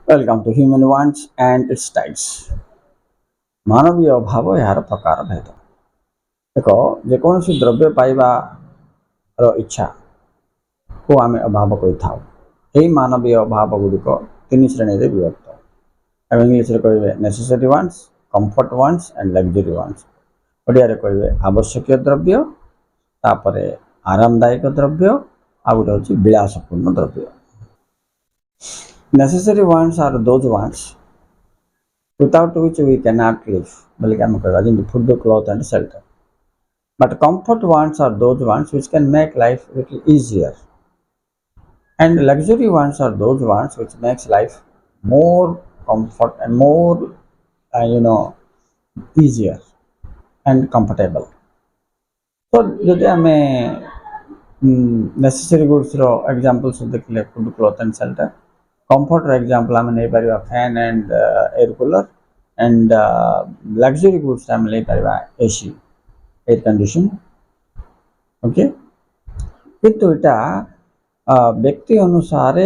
Welcome to Human Wants and its Types. ମାନବୀୟ ଅଭାବ ଏହାର ପ୍ରକାର ଭେଦ। ଦେଖ, ଯେକୌଣସି ଦ୍ରବ୍ୟ ପାଇବାର ଇଚ୍ଛାକୁ ଆମେ ଅଭାବ କହିଥାଉ। ଏହି ମାନବୀୟ ଅଭାବ ଗୁଡ଼ିକ ତିନି ଶ୍ରେଣୀରେ ବିଭକ୍ତ। ଆମେ ଇଂଲିଶରେ କହିବେ necessary wants, comfort wants and luxury wants. ଓଡ଼ିଆରେ କହିବେ ଆବଶ୍ୟକୀୟ ଦ୍ରବ୍ୟ, ତାପରେ ଆରାମଦାୟକ ଦ୍ରବ୍ୟ, ଆଉ ଗୋଟେ ହେଉଛି ବିଳାସପୂର୍ଣ୍ଣ ଦ୍ରବ୍ୟ। Necessary wants are those wants without which we cannot live, like food, cloth and shelter. But comfort wants are those wants which can make life a little easier. And luxury wants are those wants which makes life more comfort and more, easier and comfortable. So, ଯଦି ଆମେ necessary goods ର examples ଦେଖିଲେ food, cloth and shelter. Comfort example आम नहीं Paribas fan and air cooler and luxury goods आम नहीं Paribas AC air condition. Okay, किंतु इटा व्यक्ति अनुसार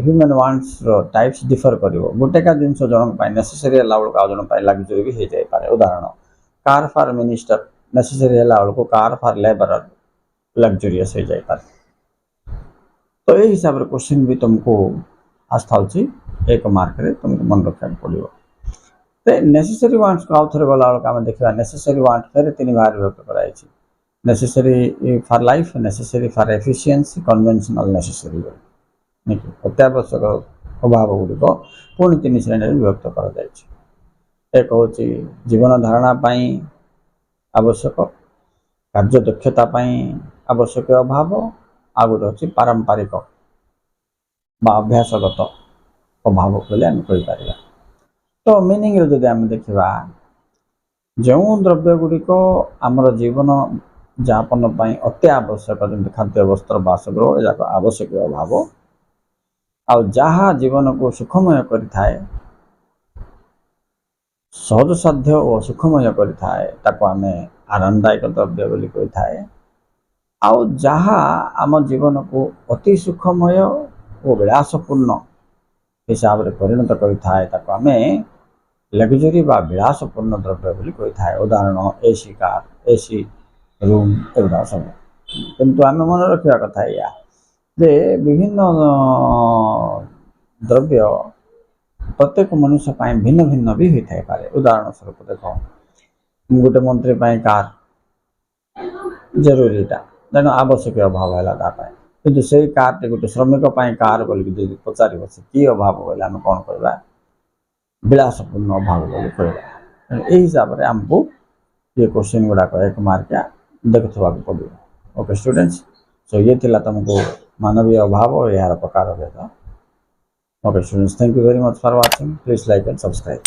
ह्यूमन वांट्स रो टाइप्स डिफर करिवो। गोटे का जिंस जन पाई नेसेसरी हला बेलको आ जन पाई लग्जरी भी हो जाय पारे। उदाहरण, कार फॉर मिनिस्टर नेसेसरी हला बेलको कार फॉर लेबरर लग्जरियस हो जाय पारे। तो ये हिसाब से क्वेश्चन भी तुमको आस्था होची एक मार्क रे तुमको मन रखा पड़ो। तो नेसेसरी वांट्स को आउथरे गला बेलको आम देखा नेसेसरी वांट फेर तीन भाग विभक्त कराई। Necessary for life, necessary for efficiency, conventional necessary. अत्यावश्यक अभाव गुड़िक पुणी तीन श्रेणी विभक्त कर। एक हूँ जीवन धारणा आवश्यक, कार्य दक्षता आवश्यक अभाव, आ गोटे हूँ पारंपरिक अभ्यासगत अभाव बोले आम कहीपर। तो मीनिंग जदि आम देखा जो द्रव्य गुड़िक आमर जीवन यापन अति आवश्यक जमी खाद्य, वस्त्र, बासगृह याक आवश्यक अभाव, आ जहाँ जीवन को सुखमय करें सहज साध्य और सुखमय करें आम आरामदायक द्रव्य बोली कही थाए। आउ जहाँ आम जीवन को अति सुखमय और विलासपूर्ण हिसाब से परिणत करें आम लग्जरी बा विलासपूर्ण द्रव्य बोली कही थाए। उदाहरण, एसी कार, एसी रूम एगुड़ा सब। किंतु आम मन रखा कथा या जे विभिन्न द्रव्य प्रत्येक मनुष्य भिन्न भिन्न भी होता है पारे। उदाहरण स्वरूप देख, गोटे मंत्री कार जरूरीटा तेणु आवश्यक अभाव है कि से कार टे गोटे श्रमिक कार बोलिकी पचार से कि अभाव बोले आम कौन कह विलासपूर्ण अभाव बोली कह। यही हिसाब से आमको ये क्वेश्चन गुड़ाक एक मार्किया देखुवा पड़ो। ओके स्टूडेंट्स, सो ये थिला तुमको मानवीय अभाव और यार प्रकार भेद। Okay students, thank you very much for watching. Please like and subscribe.